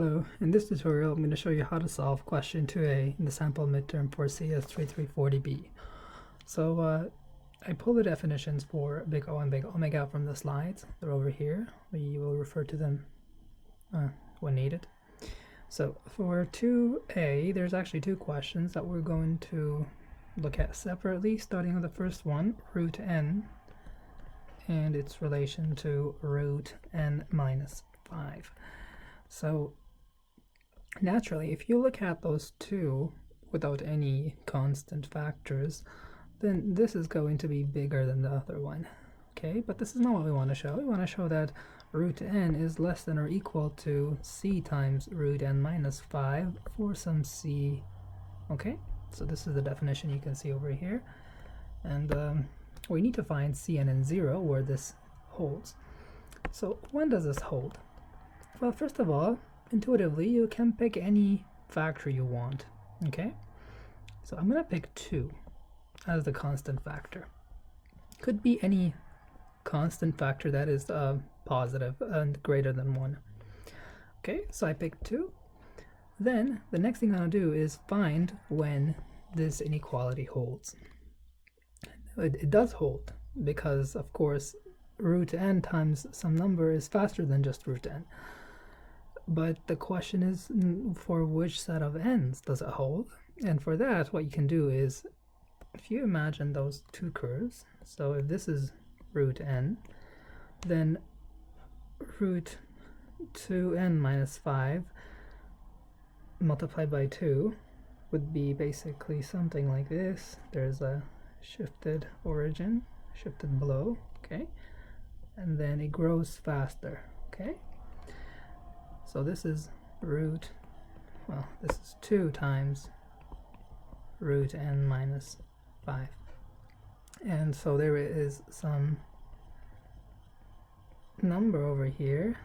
Hello, in this tutorial I'm going to show you how to solve question 2a in the sample midterm for CS3340B. So I pulled the definitions for big O and big omega from the slides. They're over here. We will refer to them when needed. So for 2a, there's actually two questions that we're going to look at separately, starting with the first one, root n, and its relation to root n minus 5. So naturally, if you look at those two without any constant factors, then this is going to be bigger than the other one. Okay, but this is not what we want to show. We want to show that root n is less than or equal to c times root n minus 5 for some c. Okay, so this is the definition you can see over here. And we need to find Cn and 0 where this holds. So when does this hold? Well, first of all, intuitively, you can pick any factor you want, okay? So I'm going to pick 2 as the constant factor. Could be any constant factor that is positive and greater than 1. Okay, so I picked 2. Then the next thing I'm going to do is find when this inequality holds. It does hold because, of course, root n times some number is faster than just root n. But the question is, for which set of n's does it hold? And for that, what you can do is, if you imagine those two curves, so if this is root n, then root 2n minus 5 multiplied by 2 would be basically something like this. There's a shifted origin, shifted below, okay? And then it grows faster, okay? So this is root, well, this is 2 times root n minus 5. And so there is some number over here,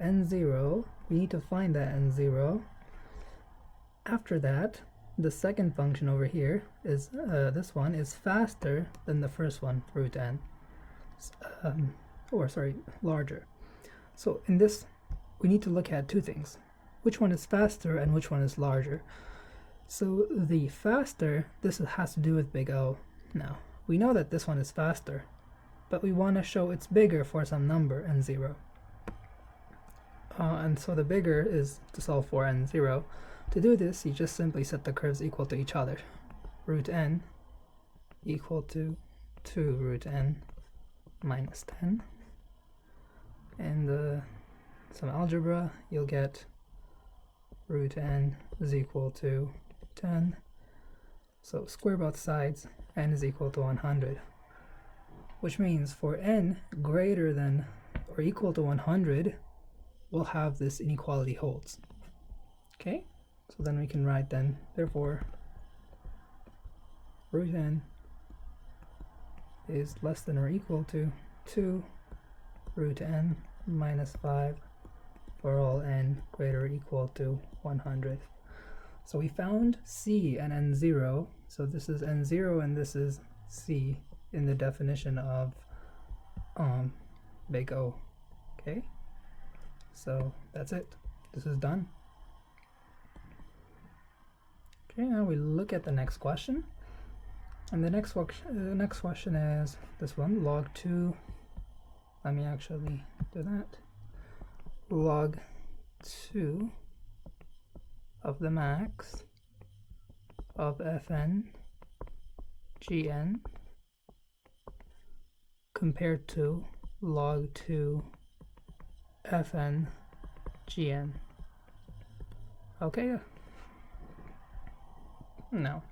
n0. We need to find that n0. After that, the second function over here is, this one is faster than the first one, root n, larger. So in this, we need to look at two things. Which one is faster and which one is larger? So the faster, this has to do with big O. Now, we know that this one is faster, but we want to show it's bigger for some number, n0. And so the bigger is to solve for n0. To do this, you just simply set the curves equal to each other. Root n equal to 2 root n minus 10. And some algebra, you'll get root n is equal to 10. So square both sides, n is equal to 100. Which means for n greater than or equal to 100, we'll have this inequality holds. Okay? So then we can write then, therefore, root n is less than or equal to 2 root n minus 5 for all n greater or equal to 100. So we found c and n0. So this is n0 and this is c in the definition of big O. Okay? So that's it. This is done. Okay, now we look at the next question. And the next question is this one, log 2. Let me actually do that. Log 2 of the max of fn gn compared to log 2 fn gn. Okay. Now,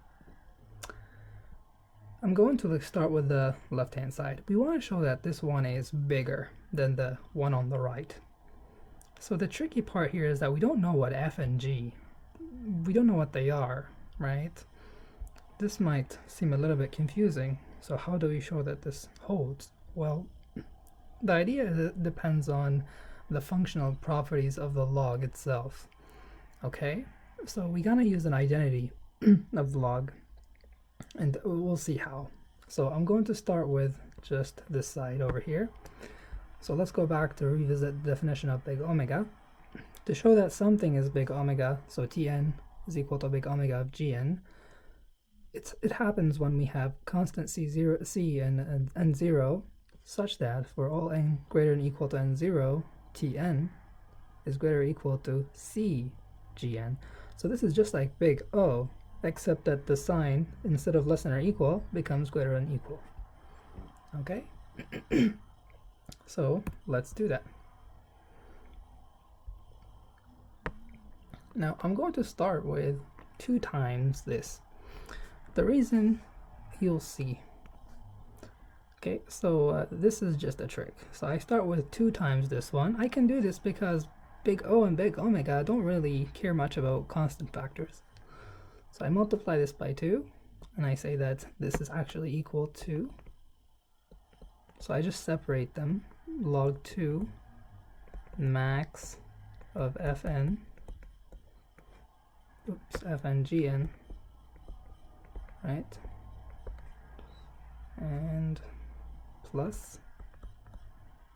I'm going to start with the left-hand side. We want to show that this 1a is bigger than the one on the right. So the tricky part here is that we don't know what f and g, we don't know what they are, right? This might seem a little bit confusing. So how do we show that this holds? Well, the idea is it depends on the functional properties of the log itself. Okay, so we're gonna use an identity of the log, and we'll see how. So I'm going to start with just this side over here. So let's go back to revisit the definition of big omega. To show that something is big omega, so Tn is equal to big omega of Gn, it happens when we have constant C and 0, such that for all n greater than or equal to n0, Tn is greater or equal to Cgn. So this is just like big O, except that the sign, instead of less than or equal, becomes greater than equal. Okay? So let's do that. Now I'm going to start with 2 times this. The reason you'll see. Okay, so this is just a trick. So I start with 2 times this one. I can do this because big O and big omega don't really care much about constant factors. So I multiply this by 2, and I say that this is actually equal to, so I just separate them, log 2 max of fn, fn gn, right, and plus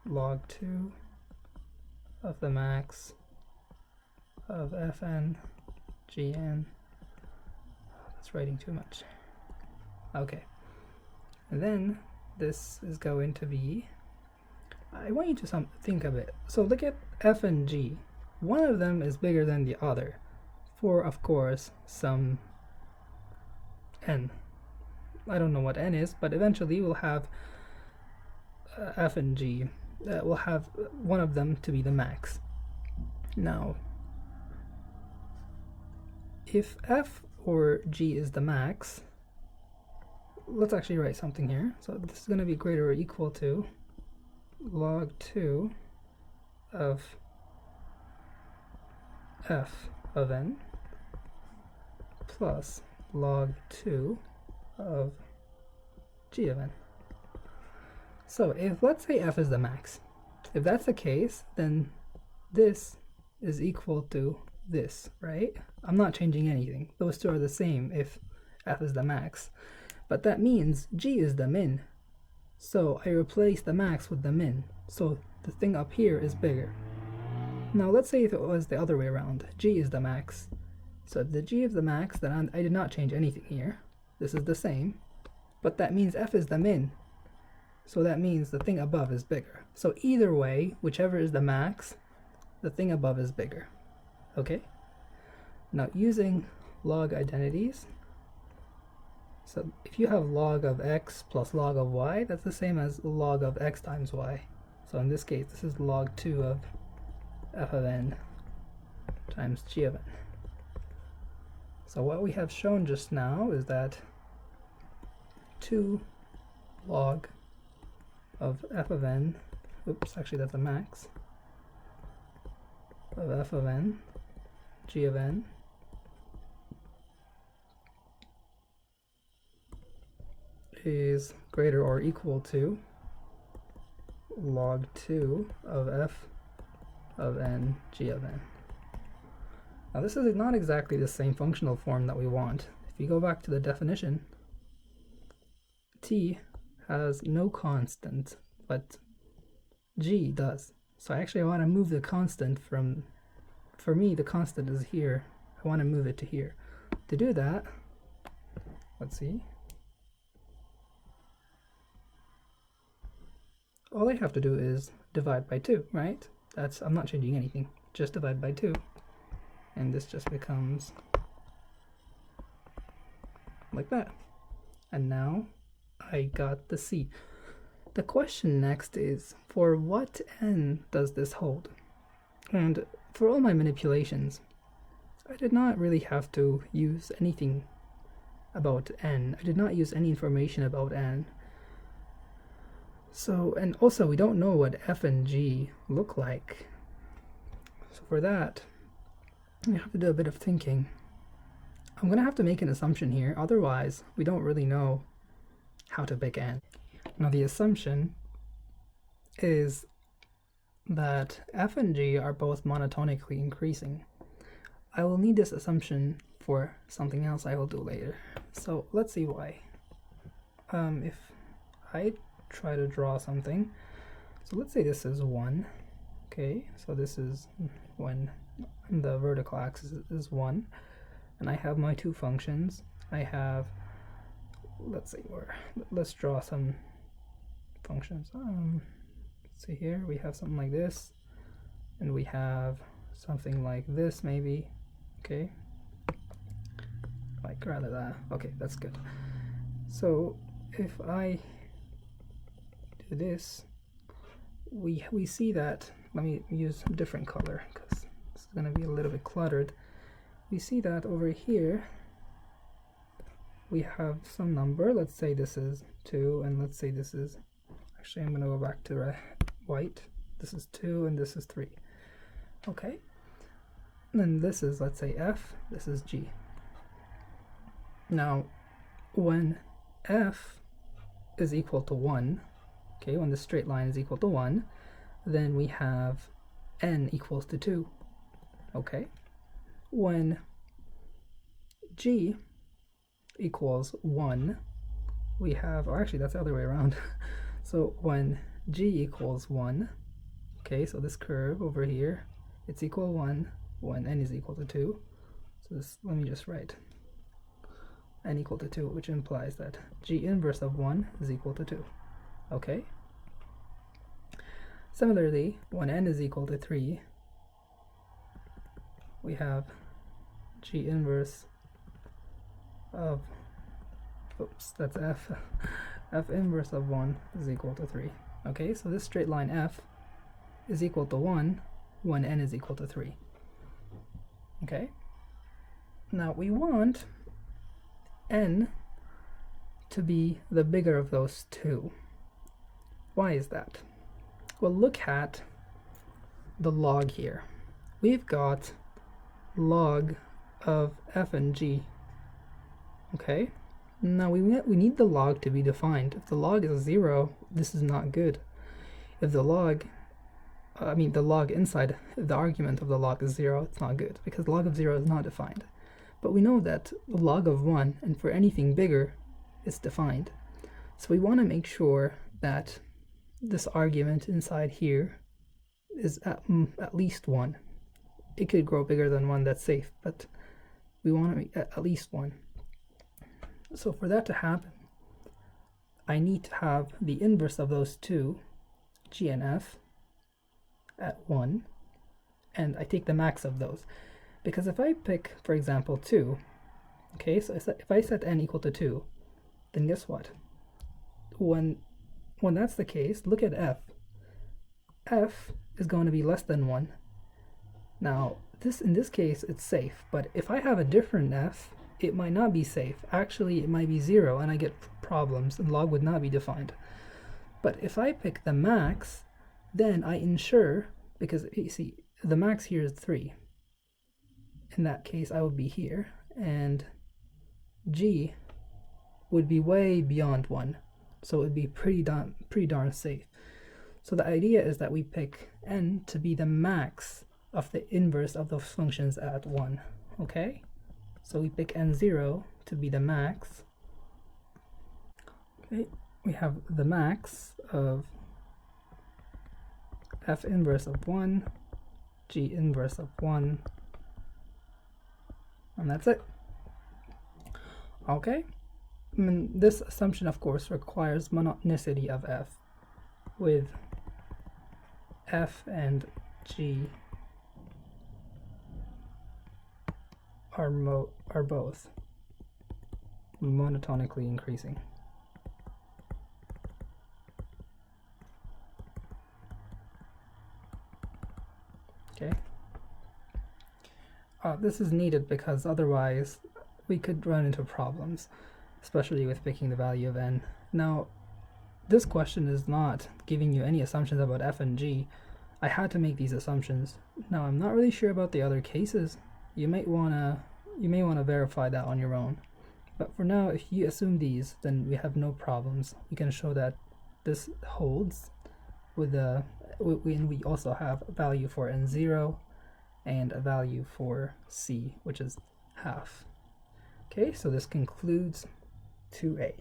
log 2 of the max of fn gn. That's writing too much. Okay, and then this is going to be, I want you to think of it. So look at f and g. One of them is bigger than the other for, of course, some n. I don't know what n is, but eventually we'll have f and g. We'll have one of them to be the max. Now, if f or g is the max, let's actually write something here. So this is going to be greater or equal to log 2 of f of n plus log 2 of g of n. So if, let's say f is the max, if that's the case, then this is equal to this, right? I'm not changing anything. Those two are the same if f is the max. But that means g is the min. So I replace the max with the min. So the thing up here is bigger. Now let's say if it was the other way around, g is the max. So if the g is the max, then I did not change anything here. This is the same. But that means f is the min. So that means the thing above is bigger. So either way, whichever is the max, the thing above is bigger. Okay? Now using log identities, so if you have log of x plus log of y, that's the same as log of x times y. So in this case, this is log 2 of f of n times g of n. So what we have shown just now is that 2 log of f of n, oops, actually that's a max, of f of n, g of n, is greater or equal to log 2 of f of n g of n. Now this is not exactly the same functional form that we want. If you go back to the definition, t has no constant, but g does. So actually I want to move the constant from, for me the constant is here, I want to move it to here. To do that, let's see, all I have to do is divide by 2, right? That's, I'm not changing anything, just divide by 2. And this just becomes like that. And now I got the C. The question next is, for what n does this hold? And for all my manipulations, I did not really have to use anything about n. I did not use any information about n. So, and also we don't know what f and g look like. So for that, you have to do a bit of thinking. I'm going to have to make an assumption here, otherwise we don't really know how to pick n. Now the assumption is that f and g are both monotonically increasing. I will need this assumption for something else I will do later. So let's see why. If I try to draw something, so let's say this is 1, Okay, so this is when the vertical axis is 1, and I have my two functions. I have, let's draw some functions. Let's see here, we have something like this, and we have something like this maybe. Okay, like rather that. Okay, that's good. So if I do this, we see that, let me use a different color because it's going to be a little bit cluttered. We see that over here we have some number. Let's say this is 2, and let's say this is, actually I'm going to go back to white. This is 2 and this is 3. Okay, and then this is, let's say, f, this is g. Now when f is equal to 1, okay, when the straight line is equal to 1, then we have n equals to 2. Okay, when g equals 1, we have, or actually that's the other way around. So when g equals 1, okay, so this curve over here, it's equal 1 when n is equal to 2. So this, let me just write n equal to 2, which implies that g inverse of 1 is equal to 2. Okay. Similarly, when n is equal to 3, we have g inverse of, oops, that's f, f inverse of 1 is equal to 3. Okay, so this straight line f is equal to 1 when n is equal to 3. Okay, now we want n to be the bigger of those two. Why is that? Well, look at the log here. We've got log of f and g. Okay, now we need the log to be defined. If the log is 0, this is not good. If the log, the log inside the argument of the log is 0, it's not good, because the log of 0 is not defined. But we know that the log of 1, and for anything bigger, it's defined. So we want to make sure that this argument inside here is at least 1. It could grow bigger than 1, that's safe, but we want to make at least 1. So for that to happen, I need to have the inverse of those two, g and f, at 1, and I take the max of those. Because if I pick, for example, 2, okay, so if I set n equal to 2, then guess what? When that's the case, look at f. F is going to be less than 1. Now, in this case, it's safe, but if I have a different f, it might not be safe. Actually, it might be 0, and I get problems, and log would not be defined. But if I pick the max, then I ensure, because you see, the max here is 3. In that case, I would be here, and g would be way beyond 1, so it would be pretty darn safe. So the idea is that we pick n to be the max of the inverse of those functions at 1. Okay, so we pick n0 to be the max. Okay, we have the max of f inverse of 1, g inverse of 1, and that's it. Okay, this assumption, of course, requires monotonicity of f, with f and g are both monotonically increasing. Okay. This is needed because otherwise we could run into problems, especially with picking the value of n. Now, this question is not giving you any assumptions about f and g. I had to make these assumptions. Now, I'm not really sure about the other cases. You may wanna verify that on your own. But for now, if you assume these, then we have no problems. We can show that this holds with we also have a value for n0 and a value for c, which is half. Okay, so this concludes 2a.